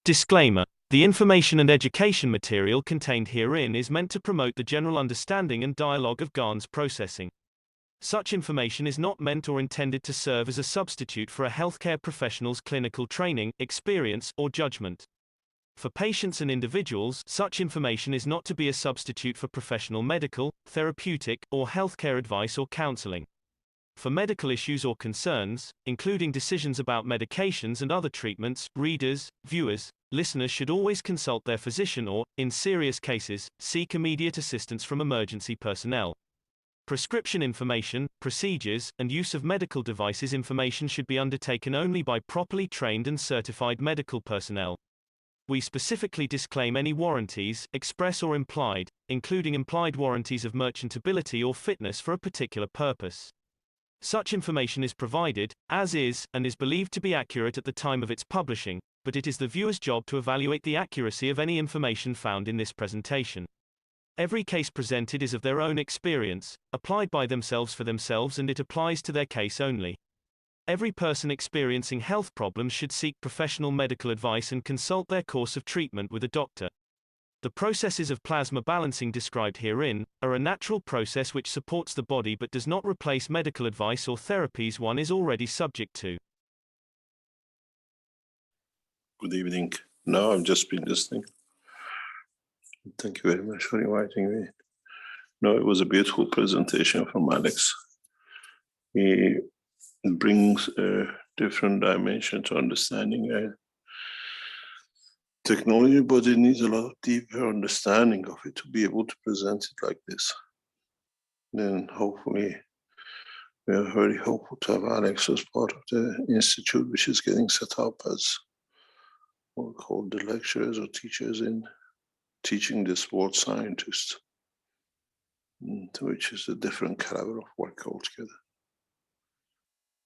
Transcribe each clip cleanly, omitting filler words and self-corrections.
Disclaimer. The information and education material contained herein is meant to promote the general understanding and dialogue of GAN's processing. Such information is not meant or intended to serve as a substitute for a healthcare professional's clinical training, experience, or judgment. For patients and individuals, such information is not to be a substitute for professional medical, therapeutic, or healthcare advice or counseling. For medical issues or concerns, including decisions about medications and other treatments, readers, viewers, listeners should always consult their physician or, in serious cases, seek immediate assistance from emergency personnel. Prescription information, procedures, and use of medical devices information should be undertaken only by properly trained and certified medical personnel. We specifically disclaim any warranties, express or implied, including implied warranties of merchantability or fitness for a particular purpose. Such information is provided, as is, and is believed to be accurate at the time of its publishing, but it is the viewer's job to evaluate the accuracy of any information found in this presentation. Every case presented is of their own experience, applied by themselves for themselves, and it applies to their case only. Every person experiencing health problems should seek professional medical advice and consult their course of treatment with a doctor. The processes of plasma balancing described herein are a natural process which supports the body but does not replace medical advice or therapies one is already subject to. Good evening. No, I've just been listening. Thank you very much for inviting me. No, it was a beautiful presentation from Alex. He brings a different dimension to understanding technology, but it needs a lot of deeper understanding of it to be able to present it like this. Then hopefully we are very hopeful to have Alex as part of the institute, which is getting set up as what we call the lecturers or teachers in teaching the sports scientists, which is a different caliber of work altogether.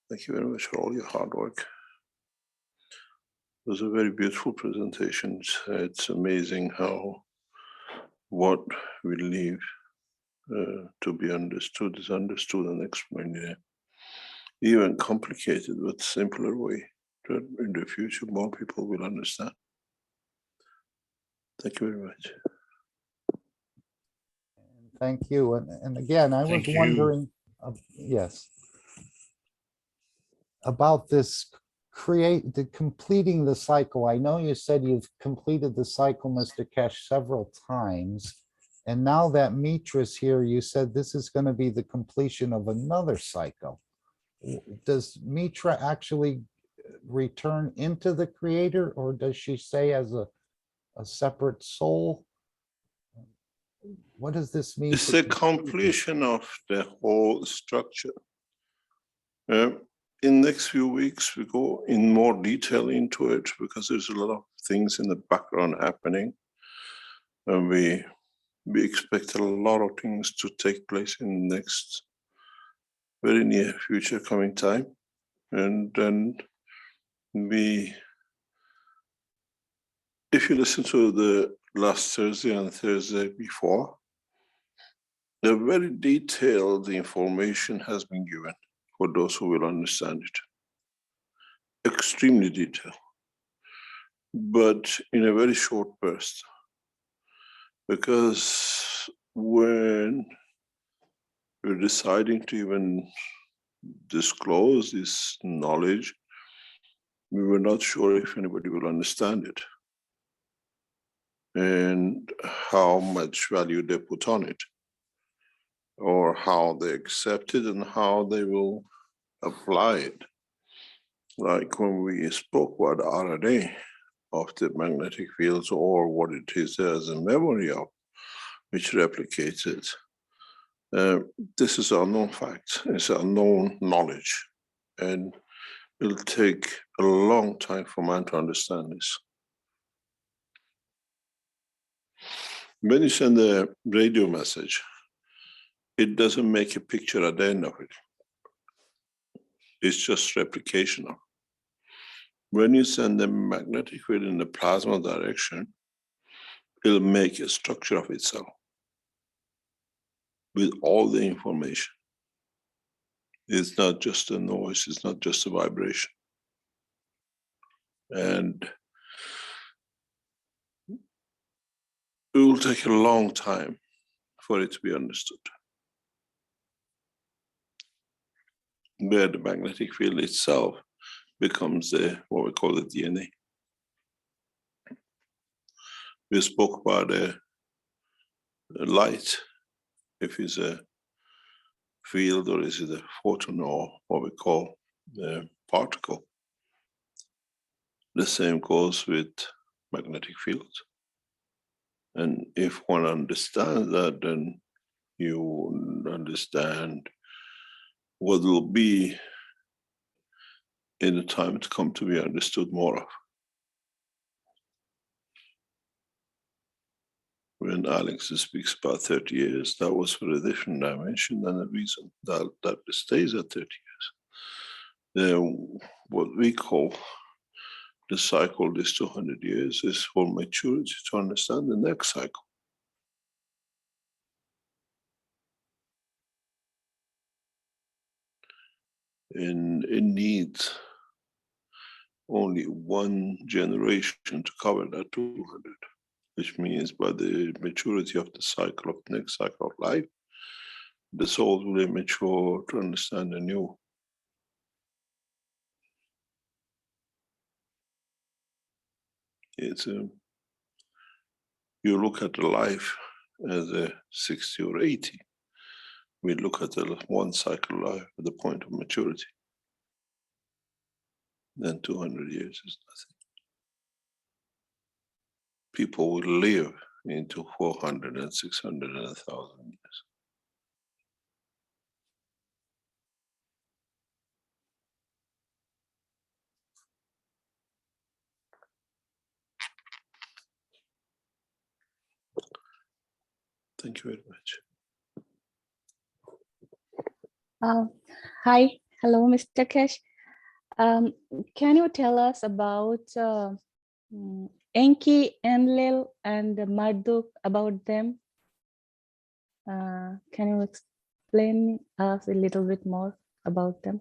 Thank you very much for all your hard work. It was a very beautiful presentation. It's amazing how what we leave to be understood is understood and explained in an even complicated but simpler way that in the future more people will understand. Thank you very much. Thank you. And again, I was wondering, yes, about this completing the cycle. I know you said you've completed the cycle, Mr. Keshe, several times. And now that Mitra's here, you said this is going to be the completion of another cycle. Does Mitra actually return into the creator, or does she stay as a separate soul? What does this mean? It's the completion of the whole structure. In the next few weeks, we go in more detail into it because there's a lot of things in the background happening. And we expect a lot of things to take place in the next very near future coming time. And then if you listen to the last Thursday and Thursday before, the very detailed information has been given for those who will understand it. Extremely detailed, but in a very short burst. Because when we're deciding to even disclose this knowledge, we were not sure if anybody will understand it and how much value they put on it, or how they accept it and how they will apply it. Like when we spoke about RNA of the magnetic fields, or what it is as a memory of, which replicates it. This is unknown fact, it's unknown knowledge, and it'll take a long time for man to understand this. When you send a radio message, it doesn't make a picture at the end of it. It's just replication of it. When you send a magnetic field in the plasma direction, it'll make a structure of itself with all the information. It's not just a noise, it's not just a vibration. And it will take a long time for it to be understood. Where the magnetic field itself becomes what we call the DNA. We spoke about a light, if it's a field or is it a photon or what we call the particle. The same goes with magnetic fields. And if one understands that, then you understand what will be in the time to come to be understood more of. When Alex speaks about 30 years, that was for a different dimension and a reason that stays at 30 years. What we call the cycle, this 200 years, is for maturity to understand the next cycle. And it needs only one generation to cover that 200, which means by the maturity of the cycle of the next cycle of life, the soul will mature to understand the new. It's you look at the life as a 60 or 80. We look at the one cycle life at the point of maturity. Then 200 years is nothing. People will live into 400 and 600 and 1,000 years. Thank you very much. Hi, hello, Mr. Keshe. Can you tell us about Enki, Enlil, and Marduk, about them? Can you explain us a little bit more about them?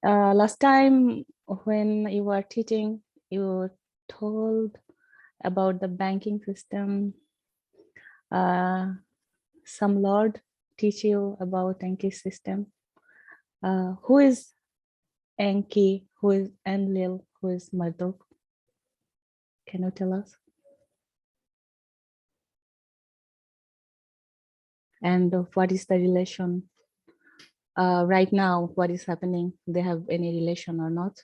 Last time when you were teaching, you told about the banking system. Some Lord teach you about Enki system. Who is Enki? Who is Enlil? Who is Marduk? Can you tell us? And what is the relation right now? What is happening? They have any relation or not?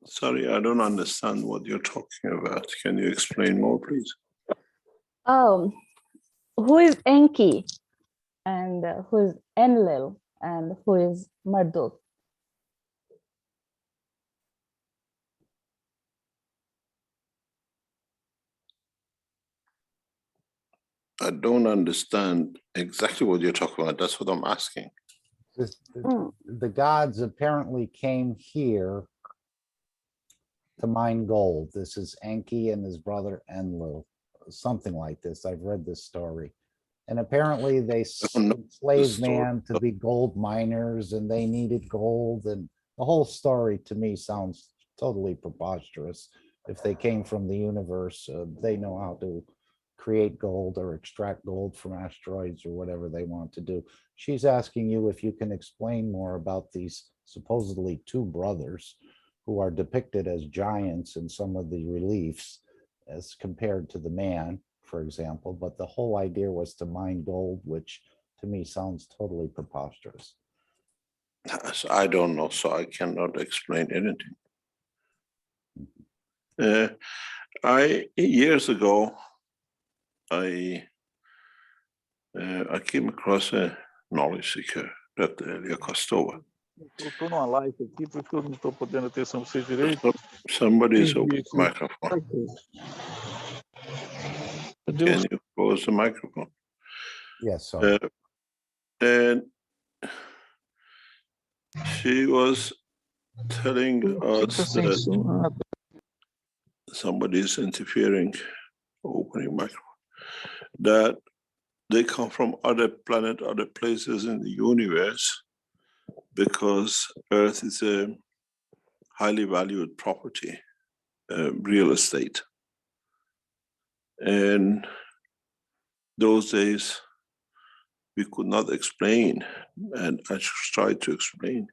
Sorry, I don't understand what you're talking about. Can you explain more, please? Who is Enki? And who is Enlil? And who is Marduk? I don't understand exactly what you're talking about. That's what I'm asking. The gods apparently came here to mine gold. This is Enki and his brother Enlil, something like this. I've read this story. And apparently they enslaved man to be gold miners, and they needed gold. And the whole story to me sounds totally preposterous. If they came from the universe, they know how to create gold or extract gold from asteroids or whatever they want to do. She's asking you if you can explain more about these supposedly two brothers who are depicted as giants in some of the reliefs as compared to the man, for example, but the whole idea was to mine gold, which to me sounds totally preposterous. I don't know, so I cannot explain anything. Years ago, I came across a knowledge seeker that Elia Kostova. Eu estou numa live aqui, por isso que eu não estou podendo atenção para vocês direito. Somebody's open the microphone. Can you close the microphone? Yes, sorry. And She was telling us that somebody is interfering, opening microphone, that they come from other planet, other places in the universe, because Earth is a highly valued property, real estate. And those days, we could not explain, and I tried to explain.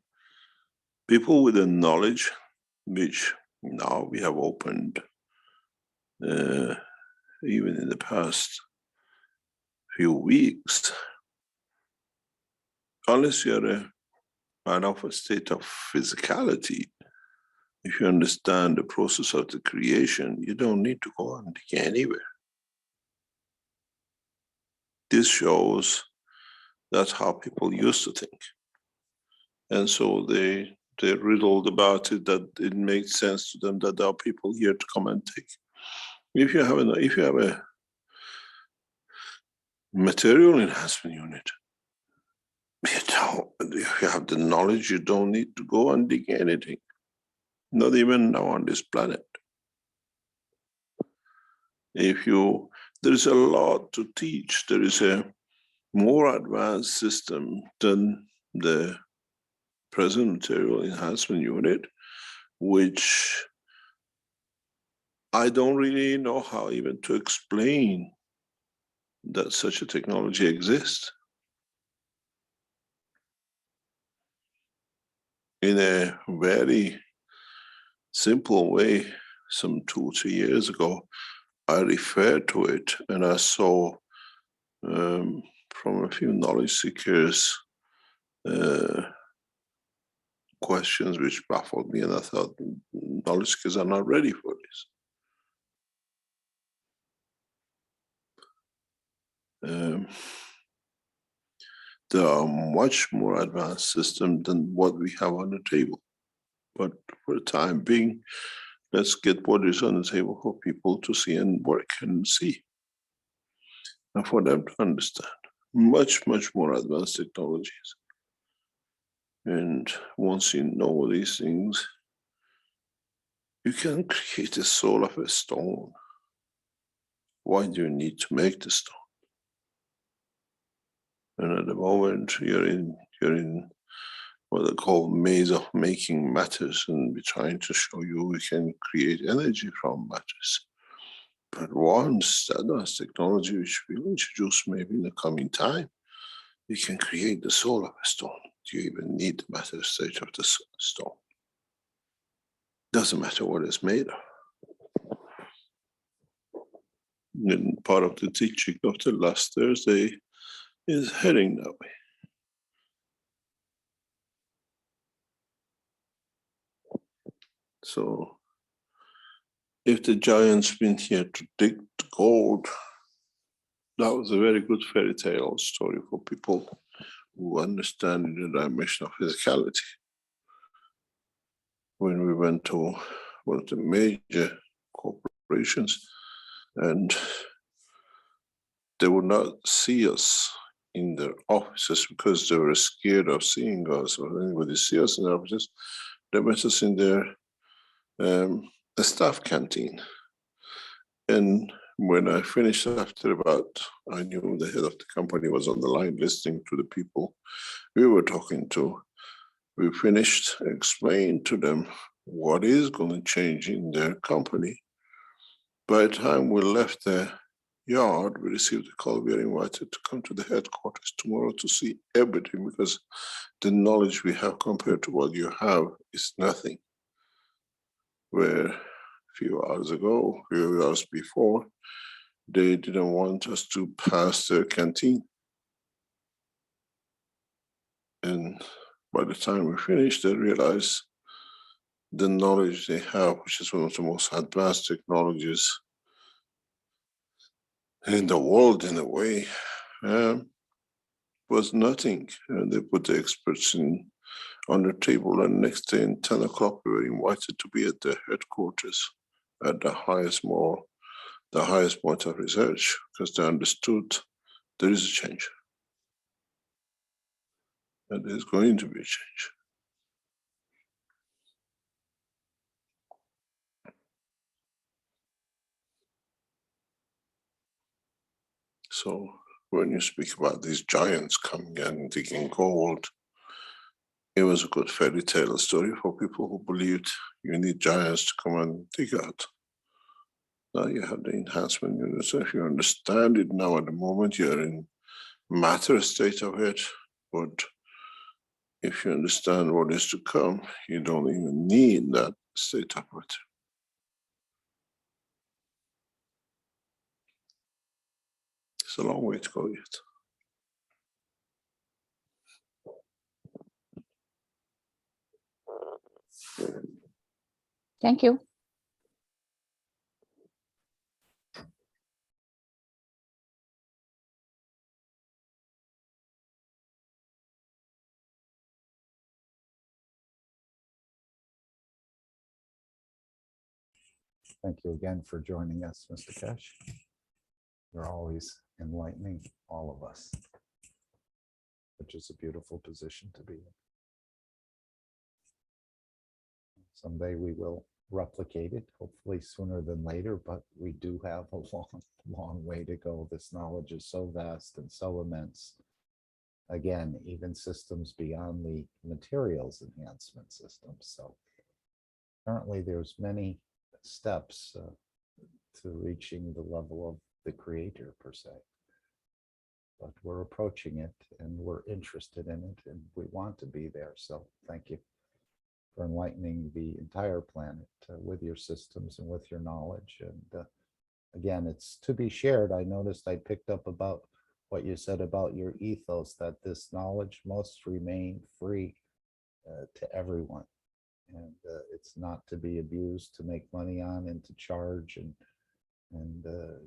People with the knowledge, which now we have opened, even in the past few weeks, unless you're a man of a state of physicality, if you understand the process of the creation, you don't need to go and dig anywhere. This shows that's how people used to think. And so they riddled about it, that it made sense to them that there are people here to come and take. If you have a material enhancement unit, if you have the knowledge, you don't need to go and dig anything. Not even now on this planet. There is a lot to teach. There is a more advanced system than the present material enhancement unit, which I don't really know how even to explain that such a technology exists. In a very simple way, some 2 or 3 years ago, I referred to it, and I saw from a few knowledge seekers questions which baffled me, and I thought knowledge seekers are not ready for this. There are much more advanced systems than what we have on the table. But for the time being, let's get what is on the table for people to see and work and see. And for them to understand much, much more advanced technologies. And once you know these things, you can create the soul of a stone. Why do you need to make the stone? And at the moment, you're in what they call maze of making matters, and we're trying to show you we can create energy from matters. But once that advanced technology, which we'll introduce maybe in the coming time, you can create the soul of a stone. Do you even need the matter state of the stone? Doesn't matter what it's made of. And part of the teaching of the last Thursday is heading that way. So if the giants been here to dig the gold, that was a very good fairy tale story for people who understand the dimension of physicality. When we went to one of the major corporations, and they would not see us in their offices because they were scared of seeing us or anybody see us in their offices. They met us in their the staff canteen. And when I finished, after about, I knew the head of the company was on the line listening to the people we were talking to. We finished, explained to them what is going to change in their company. By the time we left the yard, we received a call. We are invited to come to the headquarters tomorrow to see everything, because the knowledge we have compared to what you have is nothing. Where a few hours before, they didn't want us to pass their canteen. And by the time we finished, they realized the knowledge they have, which is one of the most advanced technologies in the world in a way, was nothing. And they put the experts on the table, and next day at 10 o'clock, we were invited to be at the headquarters at the highest point of research, because they understood there is a change. And there's going to be a change. So when you speak about these giants coming and digging gold, it was a good fairy tale story for people who believed you need giants to come and dig out. Now you have the enhancement unit. So if you understand it now at the moment, you're in matter state of it, but if you understand what is to come, you don't even need that state of it. It's a long way to go yet. Thank you. Thank you again for joining us, Mr. Keshe. You're always enlightening all of us, which is a beautiful position to be in. Someday we will replicate it, hopefully sooner than later, but we do have a long way to go. This knowledge is so vast and so immense. Again, even systems beyond the materials enhancement systems. So currently there's many steps to reaching the level of the creator per se. But we're approaching it and we're interested in it and we want to be there. So thank you for enlightening the entire planet with your systems and with your knowledge. And again, it's to be shared. I noticed I picked up about what you said about your ethos, that this knowledge must remain free to everyone. And it's not to be abused, to make money on and to charge and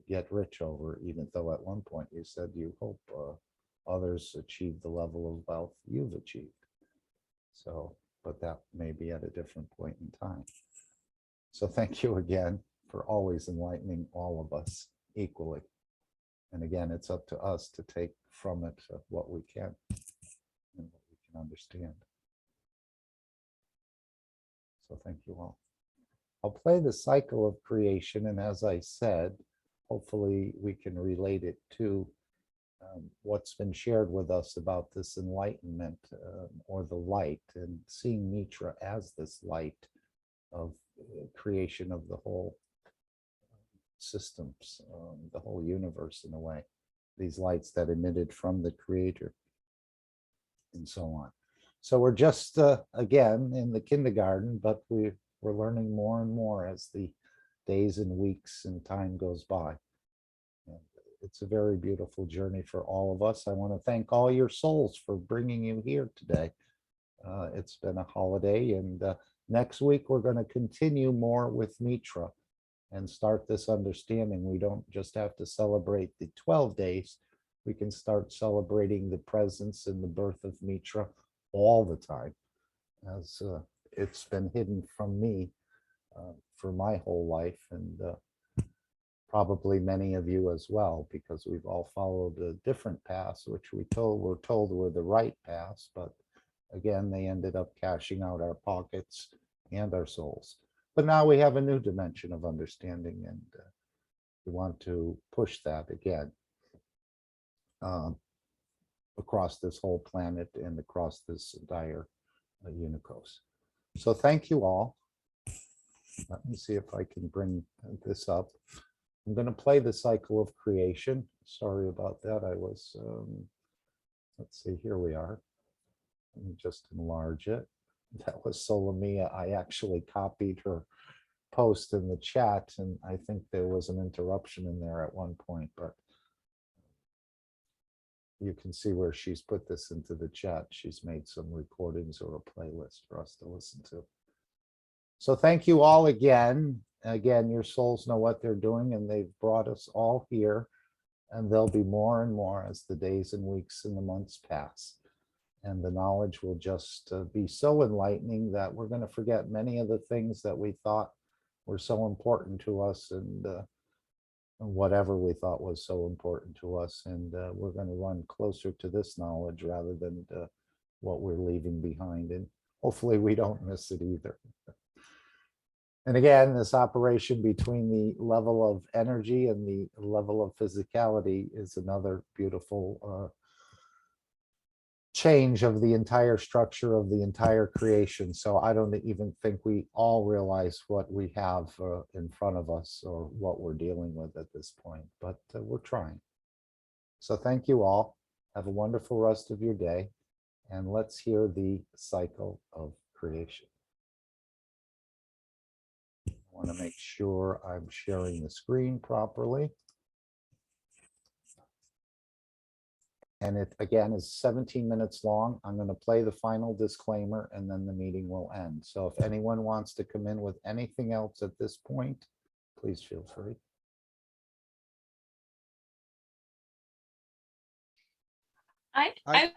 get rich over, even though at one point you said you hope others achieve the level of wealth you've achieved. So, but that may be at a different point in time. So thank you again for always enlightening all of us equally. And again, it's up to us to take from it what we can and what we can understand. So thank you all. I'll play the cycle of creation, and as I said, hopefully we can relate it to what's been shared with us about this enlightenment or the light, and seeing Mitra as this light of creation of the whole systems, the whole universe in a way, these lights that emitted from the creator and so on. So we're just, again, in the kindergarten, but we're learning more and more as the days and weeks and time goes by. And it's a very beautiful journey for all of us. I want to thank all your souls for bringing you here today. It's been a holiday, and next week we're going to continue more with Mitra and start this understanding. We don't just have to celebrate the 12 days. We can start celebrating the presence and the birth of Mitra all the time, as it's been hidden from me for my whole life, and probably many of you as well, because we've all followed different paths, which we're told were the right paths, but again, they ended up cashing out our pockets and our souls. But now we have a new dimension of understanding, and we want to push that again across this whole planet and across this entire Unicos. So thank you all. Let me see if I can bring this up. I'm going to play the cycle of creation. Sorry about that. I was, let's see, here we are. Let me just enlarge it. That was Solomia. I actually copied her post in the chat, and I think there was an interruption in there at one point, but you can see where she's put this into the chat. She's made some recordings or a playlist for us to listen to. So thank you all again. Again, your souls know what they're doing, and they've brought us all here, and there'll be more and more as the days and weeks and the months pass. And the knowledge will just be so enlightening that we're going to forget many of the things that we thought were so important to us, and whatever we thought was so important to us. And we're going to run closer to this knowledge rather than what we're leaving behind. And hopefully we don't miss it either. And again, this operation between the level of energy and the level of physicality is another beautiful change of the entire structure of the entire creation. So I don't even think we all realize what we have in front of us or what we're dealing with at this point, but we're trying. So thank you all. Have a wonderful rest of your day. And let's hear the cycle of creation. I want to make sure I'm sharing the screen properly. And it, again, is 17 minutes long. I'm going to play the final disclaimer and then the meeting will end. So if anyone wants to come in with anything else at this point, please feel free. I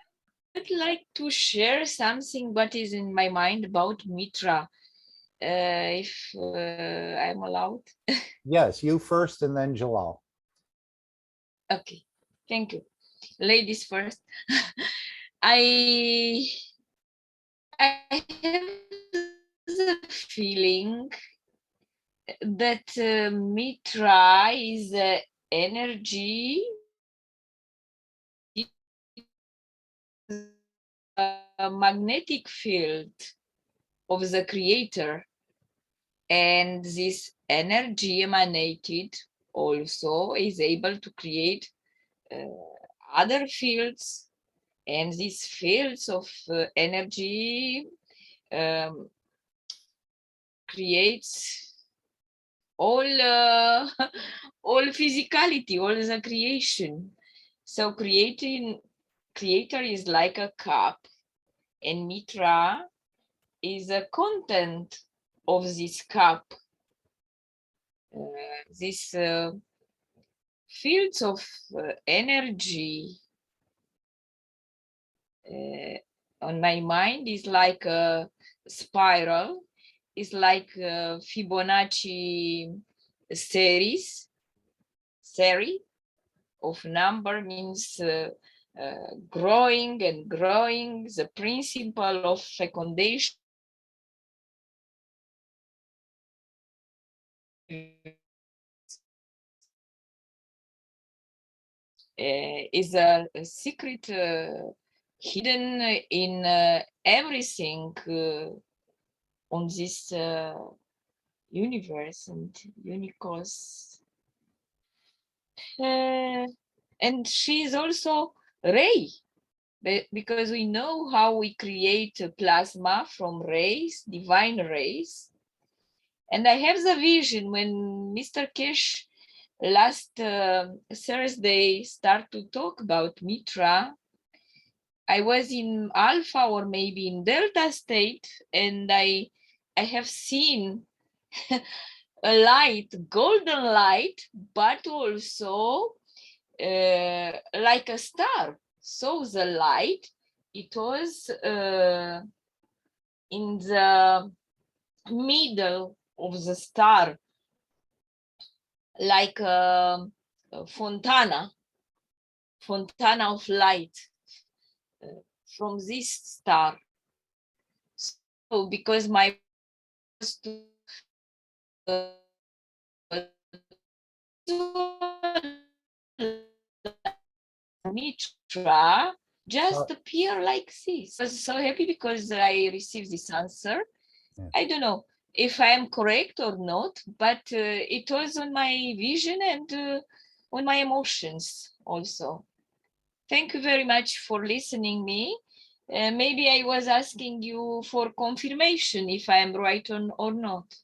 would like to share something what is in my mind about Mitra, if I'm allowed. Yes, you first and then Jalal. Okay, thank you. Ladies first. I have the feeling that Mitra is energy, a magnetic field of the creator, and this energy emanated also is able to create other fields, and these fields of energy creates all all physicality, all the creation. So creator is like a cup, and Mitra is a content of this cup. These fields of energy on my mind is like a spiral, is like a Fibonacci series of number, means growing and growing. The principle of fecundation is a secret hidden in everything on this universe and universe. And she is also ray, because we know how we create plasma from rays, divine rays. And I have the vision when Mr. Keshe last Thursday start to talk about Mitra. I was in alpha or maybe in delta state, and I have seen a light, golden light, but also like a star. So the light, it was in the middle of the star, like a fontana of light from this star. So because my Mitra just appear like this. I was so happy because I received this answer. Yeah. I don't know if I am correct or not, but it was on my vision and on my emotions also. Thank you very much for listening me. Maybe I was asking you for confirmation if I am right or not.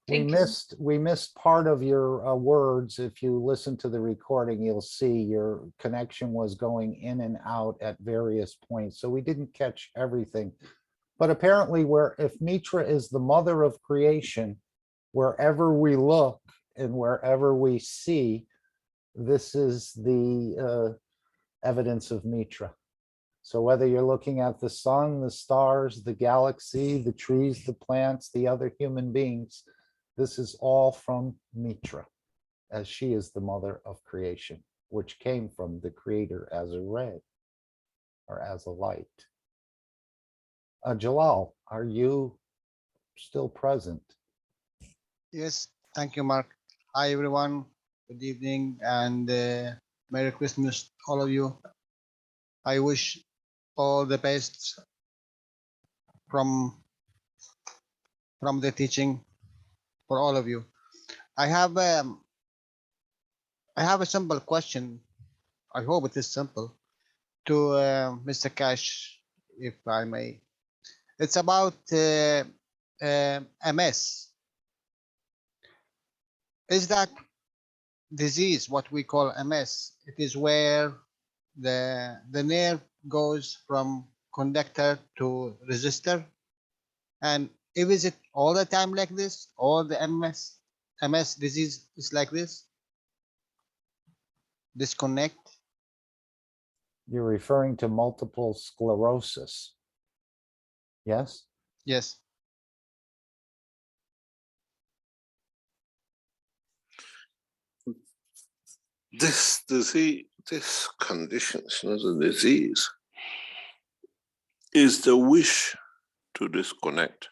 Thank you. We missed part of your words. If you listen to the recording, you'll see your connection was going in and out at various points. So we didn't catch everything. But apparently, if Mitra is the mother of creation, wherever we look and wherever we see, this is the evidence of Mitra. So whether you're looking at the sun, the stars, the galaxy, the trees, the plants, the other human beings, this is all from Mitra, as she is the mother of creation, which came from the creator as a ray or as a light. Jalal, are you still present? Yes, thank you, Mark. Hi, everyone. Good evening and Merry Christmas, all of you. I wish all the best from the teaching for all of you. I have a simple question. I hope it is simple to Mr. Cash, if I may. It's about MS. Is that disease what we call MS? It is where the nerve goes from conductor to resistor. And if is it all the time like this, all the MS disease is like this, disconnect? You're referring to multiple sclerosis. Yes? Yes. This disease, this condition is not a disease, is the wish to disconnect.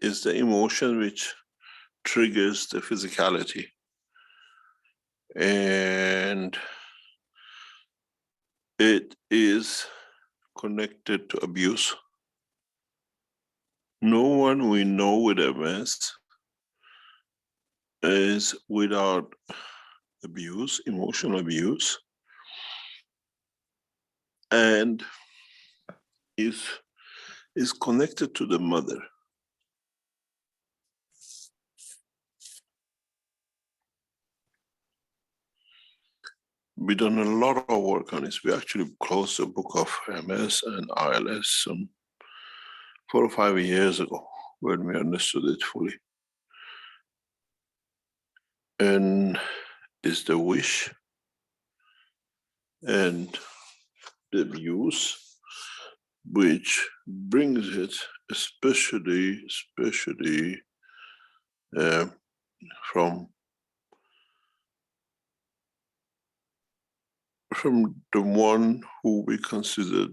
Is the emotion which triggers the physicality. And it is connected to abuse. No one we know with MS is without abuse, emotional abuse, and is connected to the mother. We've done a lot of work on this. We actually closed the book of MS and ILS some 4 or 5 years ago when we understood it fully. And is the wish and the abuse which brings it, especially from the one who we consider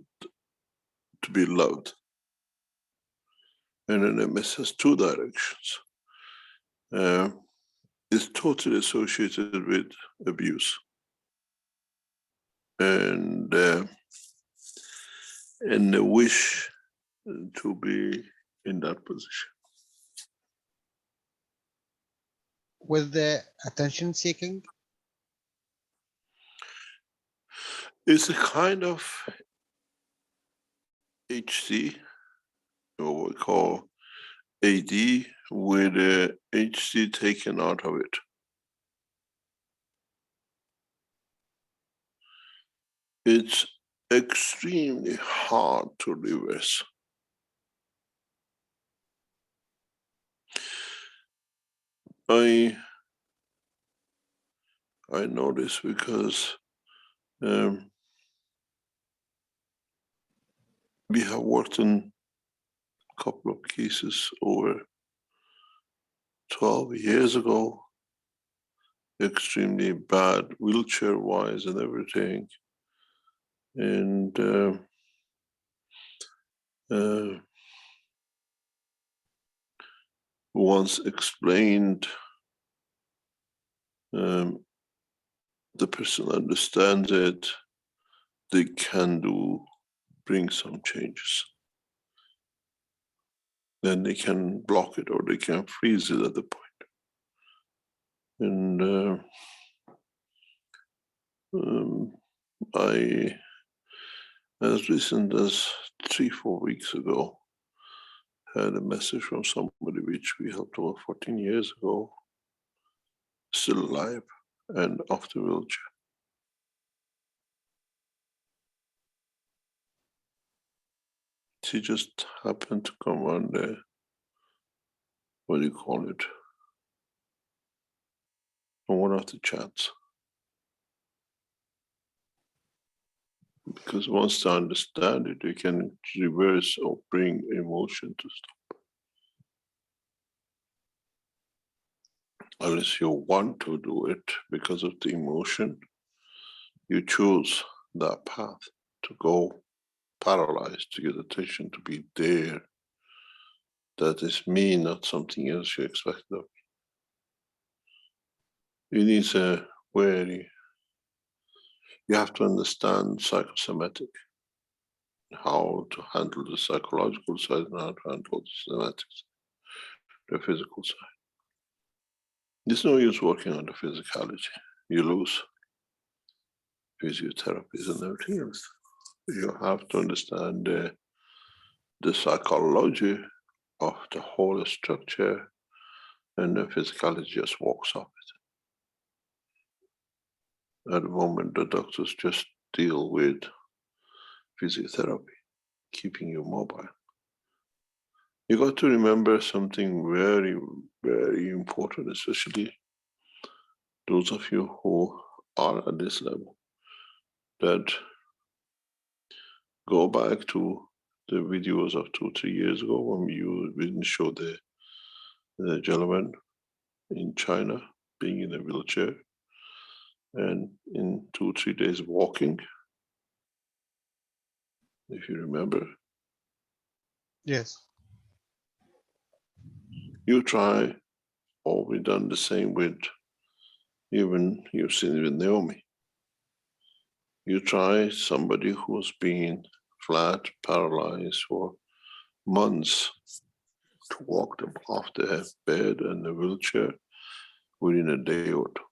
to be loved. And an MS has 2 directions. It's totally associated with abuse. And the wish to be in that position. With the attention seeking? It's a kind of HC, or what we call AD, with the HC taken out of it. It's extremely hard to reverse. I know this because we have worked on a couple of cases over 12 years ago, extremely bad wheelchair-wise and everything. And once explained, the person understands it, they can bring some changes. Then they can block it or they can freeze it at the point. And I, as recent as 3-4 weeks ago, had a message from somebody which we helped over 14 years ago, still alive and off the wheelchair. She just happened to come on the, what do you call it, on one of the chats. Because once they understand it, they can reverse or bring emotion to stop. Unless you want to do it because of the emotion, you choose that path to go paralyzed, to get attention, to be there. That is me, not something else you expect of me. It is a very, you have to understand psychosomatic, how to handle the psychological side and how to handle the somatics, the physical side. There's no use working on the physicality. You lose physiotherapies and everything else. You have to understand the psychology of the whole structure, and the physicality just walks off it. At the moment, the doctors just deal with physiotherapy, keeping you mobile. You got to remember something very, very important, especially those of you who are at this level, that go back to the videos of 2-3 years ago when we didn't show the gentleman in China being in a wheelchair and in 2-3 days walking, if you remember. Yes. You try, or we done the same with, even you've seen it with Naomi. You try somebody who's been flat, paralyzed for months to walk them off their bed and the wheelchair within a day or two.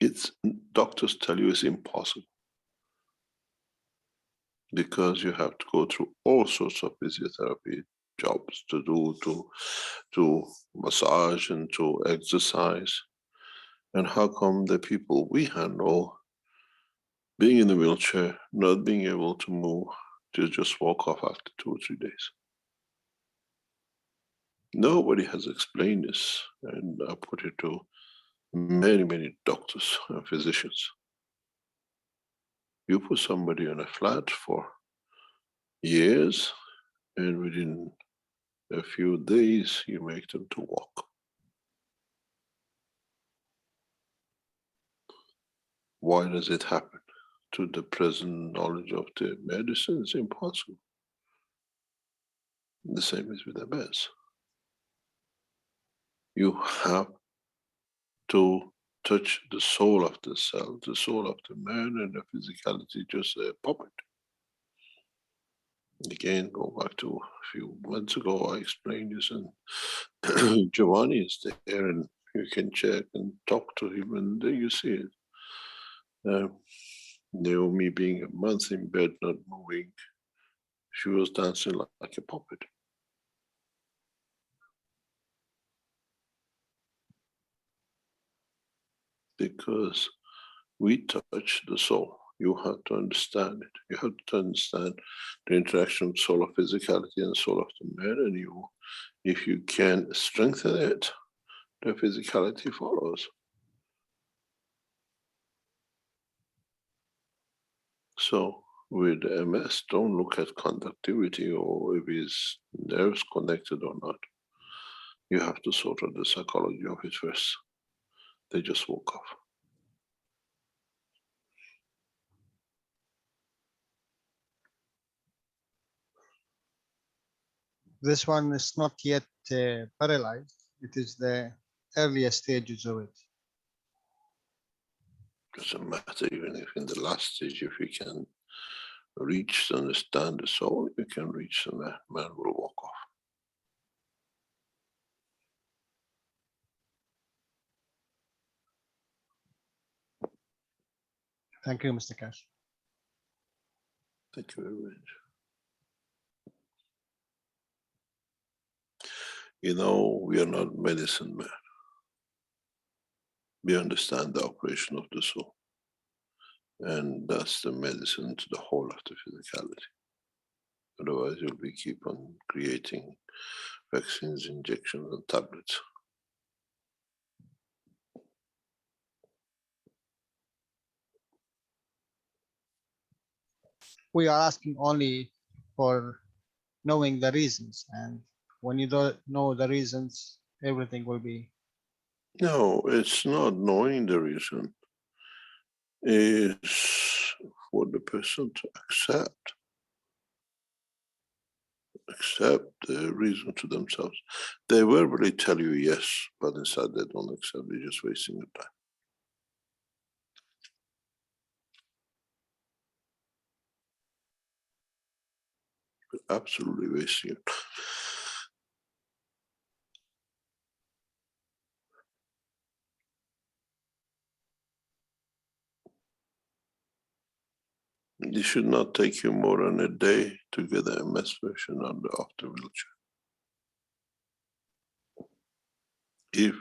It's, doctors tell you it's impossible, because you have to go through all sorts of physiotherapy jobs to do, to massage and to exercise. And how come the people we handle, being in the wheelchair, not being able to move, to just walk off after 2 or 3 days? Nobody has explained this, and I put it to many, many doctors and physicians. You put somebody on a flat for years, and within a few days, you make them to walk. Why does it happen? To the present knowledge of the medicine, it's impossible. The same is with the MS. You have to touch the soul of the cell, the soul of the man, and the physicality just a puppet. Again, go back to a few months ago, I explained this, and Giovanni is there, and you can check and talk to him, and there you see it. Naomi being a month in bed, not moving, she was dancing like a puppet. Because we touch the soul. You have to understand it. You have to understand the interaction of soul of physicality and soul of the man, and you, if you can strengthen it, the physicality follows. So with MS, don't look at conductivity or if his nerves connected or not. You have to sort out the psychology of it first. They just woke off. This one is not yet paralyzed. It is the earliest stages of it. Doesn't matter, even if in the last stage, if you can reach to understand the soul, you can reach the man, man will walk off. Thank you, Mr. Keshe. Thank you very much. You know, we are not medicine men. We understand the operation of the soul. And that's the medicine to the whole of the physicality. Otherwise, you'll be keep on creating vaccines, injections, and tablets. We are asking only for knowing the reasons, and when you don't know the reasons, everything will be. No, it's not knowing the reason. It's for the person to accept accept the reason to themselves. They verbally tell you yes, but inside they don't accept, they're just wasting your time. You're absolutely wasting your time. It should not take you more than a day to get the MS version of the wheelchair. If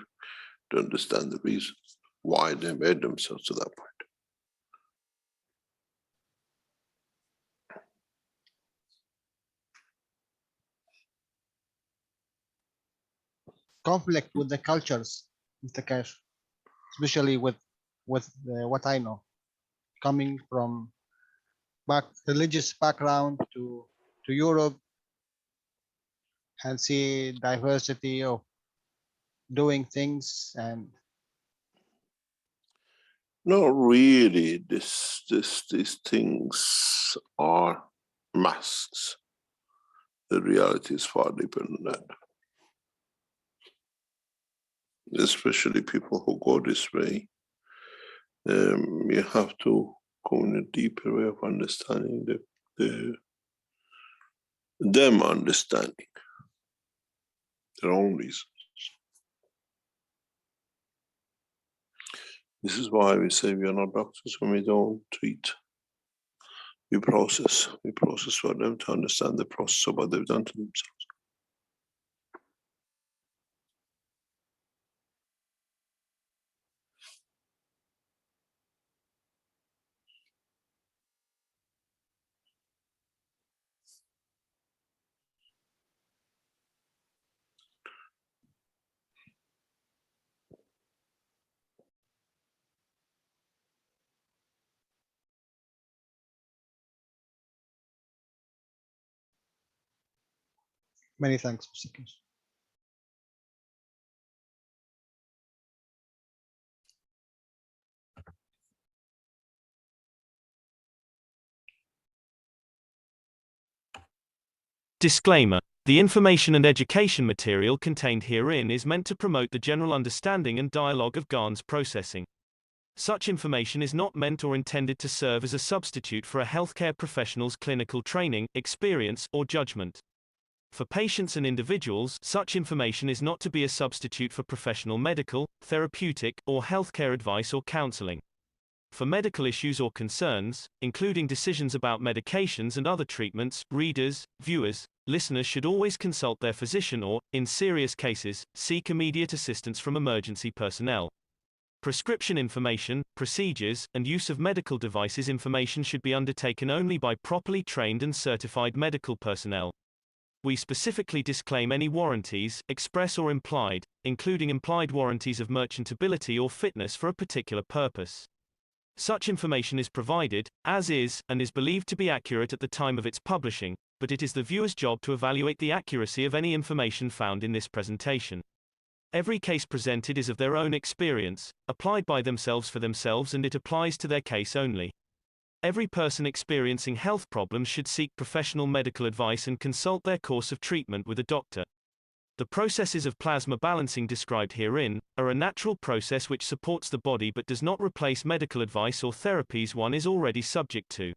you understand the reason why they made themselves to that point. Conflict with the cultures, Mr. Keshe, especially with what I know, coming from religious background to Europe, and see diversity of doing things. And No, really, these things are masks. The reality is far deeper than that. Especially people who go this way, you have to go in a deeper way of understanding them understanding their own reasons. This is why we say we are not doctors when we don't treat. We process for them to understand the process of what they've done to themselves. many thanks, Mr. Keshe. Disclaimer. The information and education material contained herein is meant to promote the general understanding and dialogue of GAN's processing. Such information is not meant or intended to serve as a substitute for a healthcare professional's clinical training, experience, or judgment. For patients and individuals, such information is not to be a substitute for professional medical, therapeutic, or healthcare advice or counseling. For medical issues or concerns, including decisions about medications and other treatments, readers, viewers, listeners should always consult their physician or, in serious cases, seek immediate assistance from emergency personnel. Prescription information, procedures, and use of medical devices information should be undertaken only by properly trained and certified medical personnel. We specifically disclaim any warranties, express or implied, including implied warranties of merchantability or fitness for a particular purpose. Such information is provided, as is, and is believed to be accurate at the time of its publishing, but it is the viewer's job to evaluate the accuracy of any information found in this presentation. Every case presented is of their own experience, applied by themselves for themselves, and it applies to their case only. Every person experiencing health problems should seek professional medical advice and consult their course of treatment with a doctor. The processes of plasma balancing described herein are a natural process which supports the body but does not replace medical advice or therapies one is already subject to.